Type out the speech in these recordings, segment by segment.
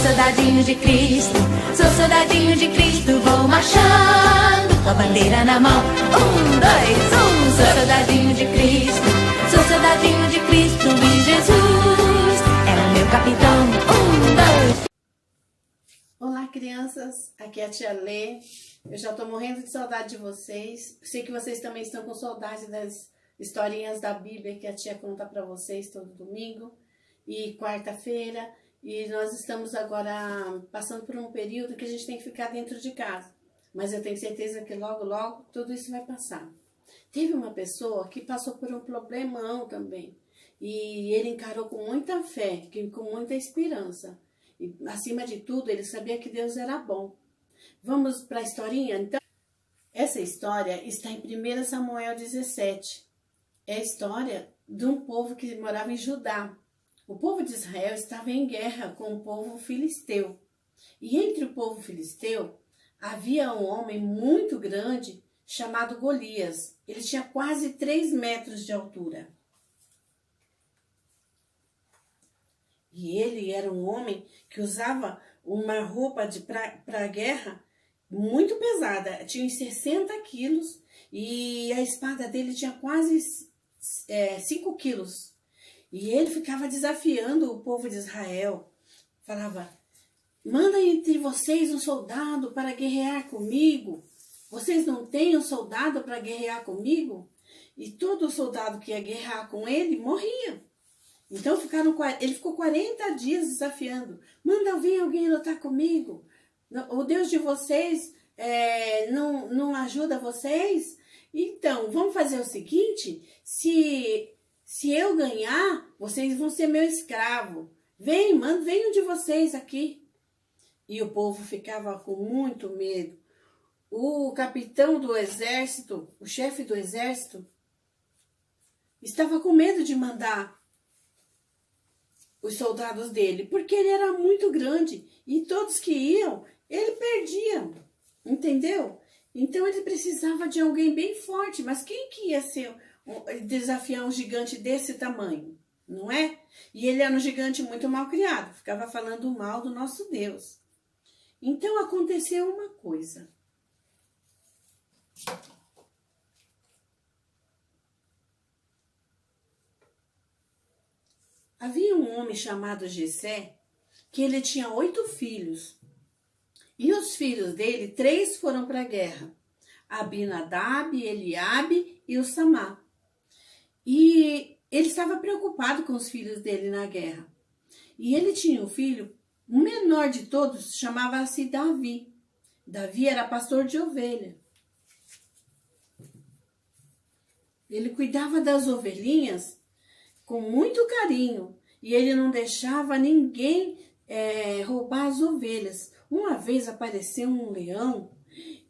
soldadinho de Cristo, sou soldadinho de Cristo, vou marchando com a bandeira na mão. 1, 2, 1. Sou soldadinho de Cristo, sou soldadinho de Cristo e Jesus é o meu capitão. 1, 2. Olá, crianças, aqui é a tia Lê. Eu já tô morrendo de saudade de vocês. Sei que vocês também estão com saudade das historinhas da Bíblia que a tia conta para vocês todo domingo e quarta-feira. E nós estamos agora passando por um período que a gente tem que ficar dentro de casa. Mas eu tenho certeza que logo, logo tudo isso vai passar. Teve uma pessoa que passou por um problemão também. E ele encarou com muita fé, com muita esperança. E, acima de tudo, ele sabia que Deus era bom. Vamos para a historinha, então? Essa história está em 1 Samuel 17. É a história de um povo que morava em Judá. O povo de Israel estava em guerra com o povo filisteu. E entre o povo filisteu, havia um homem muito grande chamado Golias. Ele tinha quase 3 metros de altura. E ele era um homem que usava uma roupa para a guerra muito pesada. Tinha uns 60 quilos e a espada dele tinha quase 5 quilos. E ele ficava desafiando o povo de Israel. Falava, manda entre vocês um soldado para guerrear comigo. Vocês não têm um soldado para guerrear comigo? E todo soldado que ia guerrear com ele morria. Então ele ficou 40 dias desafiando. Manda vir alguém lutar comigo. O Deus de vocês não ajuda vocês? Então, vamos fazer o seguinte. Se eu ganhar, vocês vão ser meu escravo. Venham de vocês aqui. E o povo ficava com muito medo. O capitão do exército, o chefe do exército, estava com medo de mandar os soldados dele, porque ele era muito grande e todos que iam, ele perdia, entendeu? Então ele precisava de alguém bem forte, mas quem que ia desafiar um gigante desse tamanho, não é? E ele era um gigante muito mal criado, ficava falando mal do nosso Deus. Então aconteceu uma coisa. Havia um homem chamado Jessé, que ele tinha 8 filhos. E os filhos dele, 3 foram para a guerra. Abinadab, Eliabe e o Samá. E ele estava preocupado com os filhos dele na guerra. E ele tinha um filho, o menor de todos, chamava-se Davi. Davi era pastor de ovelha. Ele cuidava das ovelhinhas com muito carinho, e ele não deixava ninguém roubar as ovelhas. Uma vez apareceu um leão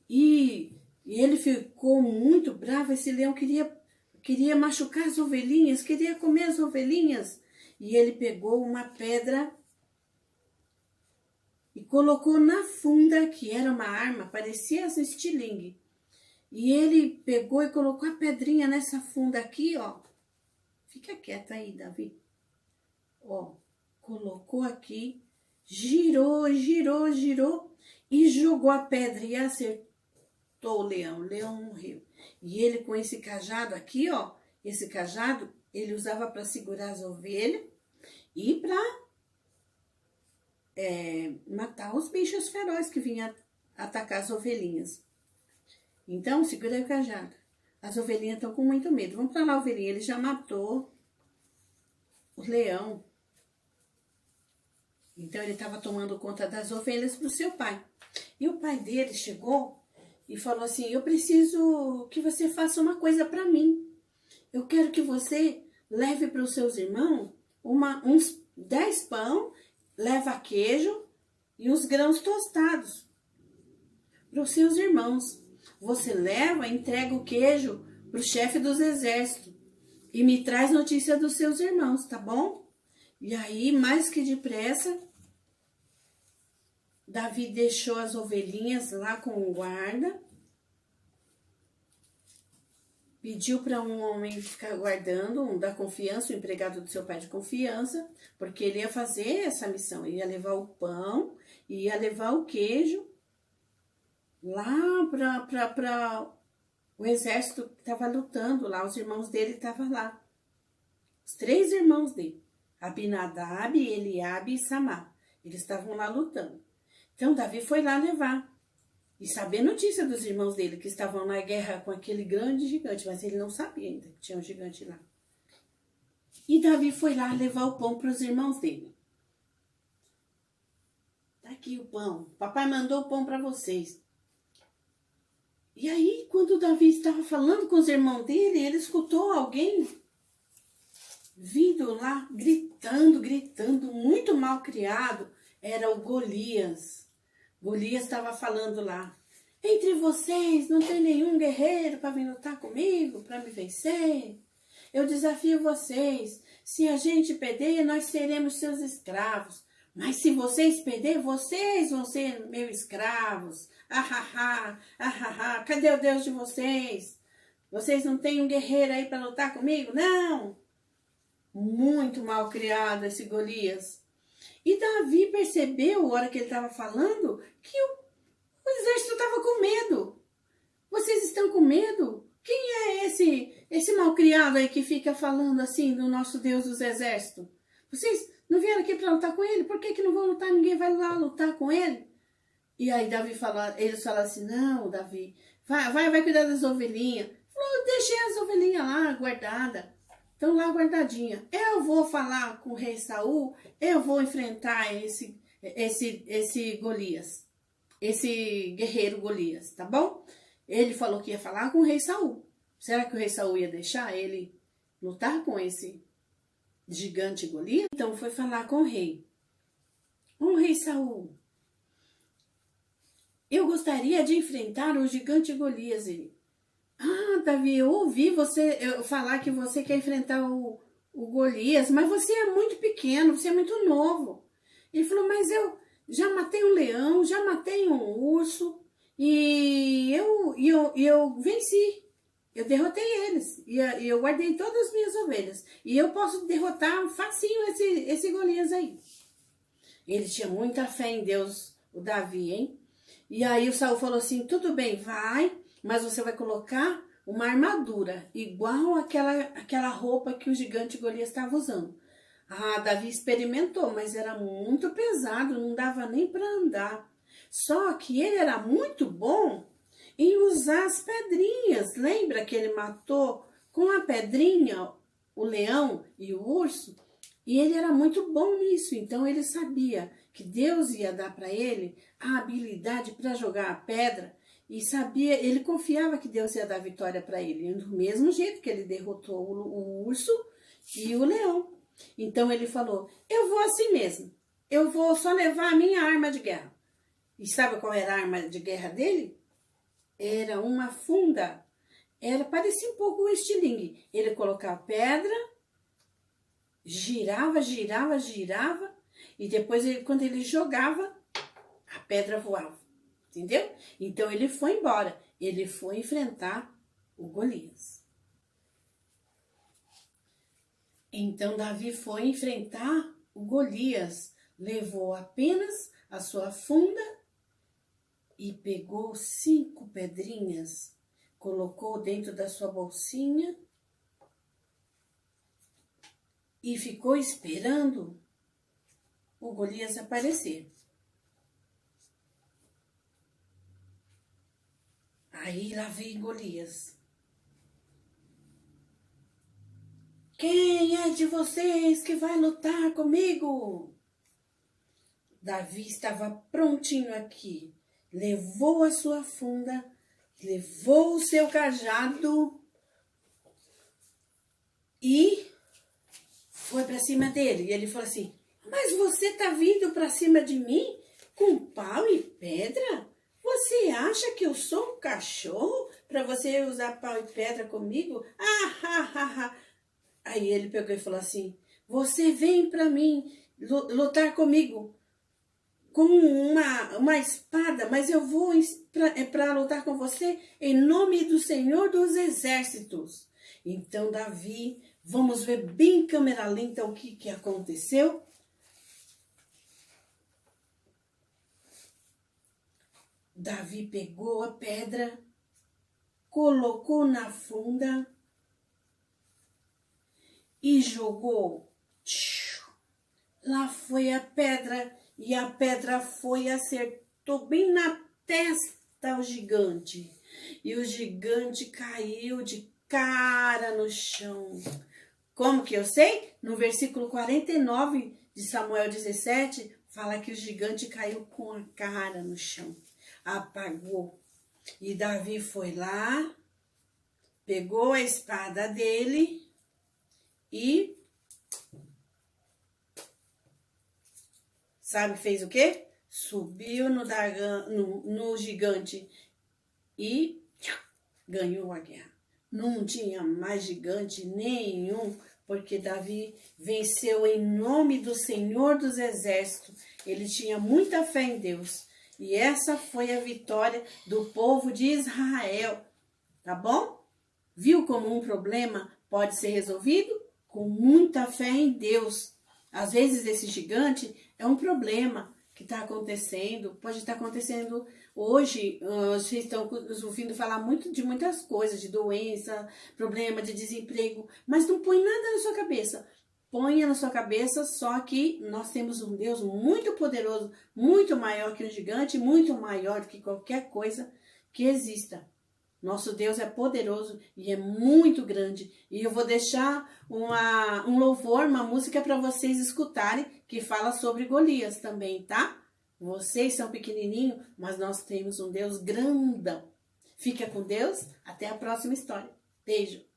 e ele ficou muito bravo. Esse leão queria machucar as ovelhinhas, queria comer as ovelhinhas. E ele pegou uma pedra e colocou na funda, que era uma arma, parecia um estilingue. E ele pegou e colocou a pedrinha nessa funda aqui, ó. Fica quieta aí, Davi. Ó, colocou aqui, girou e jogou a pedra e acertou o leão. O leão morreu. E ele com esse cajado aqui, ó, esse cajado ele usava para segurar as ovelhas e para matar os bichos ferozes que vinham atacar as ovelhinhas. Então, segura o cajado. As ovelhinhas estão com muito medo. Vamos para lá, ovelhinha. Ele já matou o leão. Então, ele estava tomando conta das ovelhas para o seu pai. E o pai dele chegou e falou assim, eu preciso que você faça uma coisa para mim. Eu quero que você leve para os seus irmãos uns 10 pão, leva queijo e os grãos tostados para os seus irmãos. Você leva, entrega o queijo para o chefe dos exércitos e me traz notícia dos seus irmãos, tá bom? E aí, mais que depressa, Davi deixou as ovelhinhas lá com o guarda pediu para um homem ficar guardando, um da confiança, o empregado do seu pai de confiança, porque ele ia fazer essa missão, ele ia levar o pão, ia levar o queijo lá para o exército que estava lutando lá, os irmãos dele estavam lá. Os 3 irmãos dele, Abinadab, Eliabe e Samá, eles estavam lá lutando. Então Davi foi lá levar e saber notícia dos irmãos dele que estavam na guerra com aquele grande gigante, mas ele não sabia ainda que tinha um gigante lá. E Davi foi lá levar o pão para os irmãos dele. Tá aqui o pão, papai mandou o pão para vocês. E aí, quando Davi estava falando com os irmãos dele, ele escutou alguém vindo lá, gritando, muito mal criado. Era o Golias. Golias estava falando lá: entre vocês não tem nenhum guerreiro para vir lutar comigo, para me vencer? Eu desafio vocês, se a gente perder, nós seremos seus escravos. Mas se vocês perder, vocês vão ser meus escravos. Cadê o Deus de vocês? Vocês não têm um guerreiro aí para lutar comigo? Não! Muito mal criado esse Golias. E Davi percebeu, na hora que ele estava falando, que o exército estava com medo. Vocês estão com medo? Quem é esse malcriado aí que fica falando assim do nosso Deus dos exércitos? Vocês não vieram aqui para lutar com ele? Por que não vão lutar? Ninguém vai lá lutar com ele? E aí eles falaram assim: não, Davi, vai cuidar das ovelhinhas. Falou: deixei as ovelhinhas lá guardadas. Estão lá guardadinha. Eu vou falar com o rei Saul, eu vou enfrentar esse Golias, esse guerreiro Golias, tá bom? Ele falou que ia falar com o rei Saul. Será que o rei Saul ia deixar ele lutar com esse gigante Golias? Então foi falar com o rei. O rei Saul, eu gostaria de enfrentar o gigante Golias. Ele: Davi, eu ouvi você falar que você quer enfrentar o Golias, mas você é muito pequeno, você é muito novo. Ele falou: mas eu já matei um leão, já matei um urso e eu venci. Eu derrotei eles e eu guardei todas as minhas ovelhas. E eu posso derrotar facinho esse Golias aí. Ele tinha muita fé em Deus, o Davi, hein? E aí o Saul falou assim: tudo bem, vai, mas você vai colocar uma armadura igual aquela roupa que o gigante Golias estava usando. Davi experimentou, mas era muito pesado, não dava nem para andar. Só que ele era muito bom em usar as pedrinhas. Lembra que ele matou com a pedrinha o leão e o urso? E ele era muito bom nisso, então ele sabia que Deus ia dar para ele a habilidade para jogar a pedra. E sabia, ele confiava que Deus ia dar vitória para ele, do mesmo jeito que ele derrotou o urso e o leão. Então ele falou: eu vou assim mesmo, eu vou só levar a minha arma de guerra. E sabe qual era a arma de guerra dele? Era uma funda, parecia um pouco um estilingue. Ele colocava pedra, girava, e depois quando ele jogava, a pedra voava. Entendeu? Então ele foi embora. Ele foi enfrentar o Golias. Então Davi foi enfrentar o Golias. Levou apenas a sua funda e pegou 5 pedrinhas. Colocou dentro da sua bolsinha. E ficou esperando o Golias aparecer. Aí lá veio Golias. Quem é de vocês que vai lutar comigo? Davi estava prontinho aqui. Levou a sua funda, levou o seu cajado e foi para cima dele. E ele falou assim: mas você tá vindo para cima de mim com pau e pedra? Você acha que eu sou um cachorro para você usar pau e pedra comigo? Aí ele pegou e falou assim: você vem para mim lutar comigo com uma espada, mas eu vou para lutar com você em nome do Senhor dos Exércitos. Então Davi, vamos ver bem em câmera lenta o que aconteceu. Davi pegou a pedra, colocou na funda e jogou. Lá foi a pedra e a pedra foi e acertou bem na testa o gigante. E o gigante caiu de cara no chão. Como que eu sei? No versículo 49 de Samuel 17, fala que o gigante caiu com a cara no chão. Apagou. E Davi foi lá, pegou a espada dele e sabe, fez o quê? Subiu no gigante e ganhou a guerra. Não tinha mais gigante nenhum, porque Davi venceu em nome do Senhor dos Exércitos. Ele tinha muita fé em Deus. E essa foi a vitória do povo de Israel. Tá bom? Viu como um problema pode ser resolvido? Com muita fé em Deus. Às vezes esse gigante é um problema que está acontecendo, pode estar acontecendo hoje. Vocês estão ouvindo falar muito de muitas coisas, de doença, problema de desemprego, mas não põe nada na sua cabeça. Ponha na sua cabeça só que nós temos um Deus muito poderoso, muito maior que um gigante, muito maior que qualquer coisa que exista. Nosso Deus é poderoso e é muito grande. E eu vou deixar um louvor, uma música para vocês escutarem, que fala sobre Golias também, tá? Vocês são pequenininhos, mas nós temos um Deus grandão. Fica com Deus, até a próxima história. Beijo!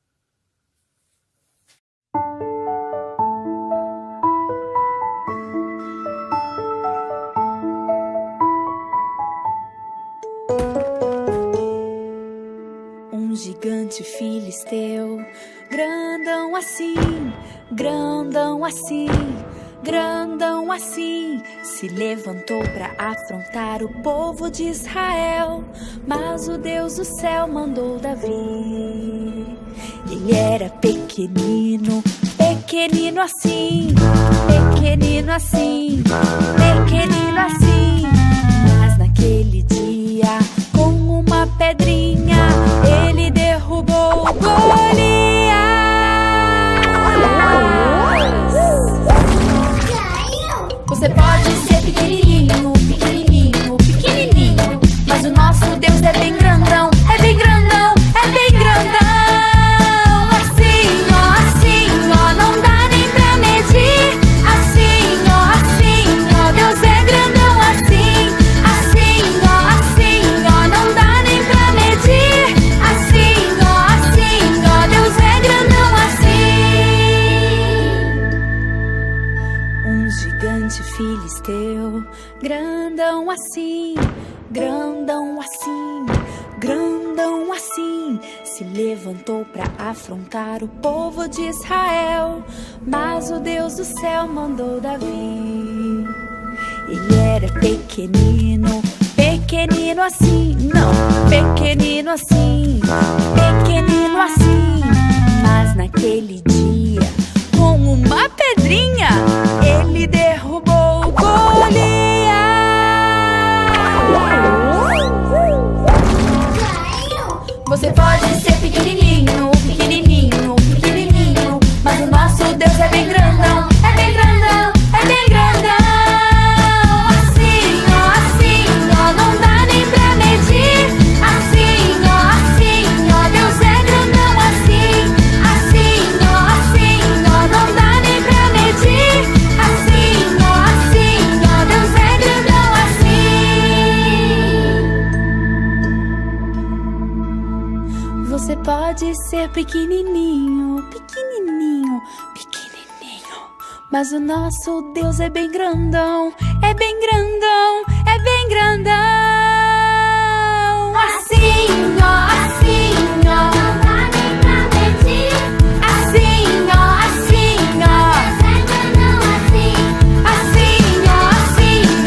Gigante filisteu, grandão assim, grandão assim, grandão assim, se levantou para afrontar o povo de Israel. Mas o Deus do céu mandou Davi. Ele era pequenino, pequenino assim, pequenino assim, pequenino assim. Mas naquele dia, com uma pedrinha, ele derrubou Golias. Você pode ser pequenininho, pequenininho, pequenininho, mas o nosso Deus é bem grandão, é bem grandão, é bem grandão. Assim, ó, não dá nem pra medir. Assim, ó, Deus é grandão assim. Assim, ó, não dá nem pra medir. Assim, ó, Deus é grandão assim. Um gigante filisteu, grandão assim, grandão assim, grandão assim, se levantou para afrontar o povo de Israel. Mas o Deus do céu mandou Davi. Ele era pequenino, pequenino assim, não, pequenino assim, pequenino assim. Mas naquele dia, com uma pedrinha, ele derrubou Golias. Você pode ser pequenininho, pequenininho, pequenininho, mas o nosso Deus é bem grandão, é bem grandão, é bem grandão. Assim, ó, não dá nem pra medir. Assim, ó, Deus é grandão assim. Assim, ó, não dá nem pra medir. Assim, ó, Deus é grandão assim. Você pode ser pequenininho, pequenininho, pequenininho, mas o nosso Deus é bem grandão, é bem grandão, é bem grandão. Assim, ó, não dá nem pra medir. Assim, ó, Deus é grandão assim. Assim,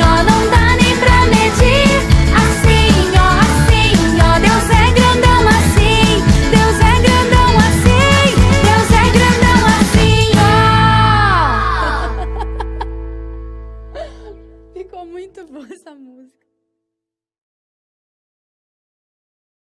ó, não dá boa essa música.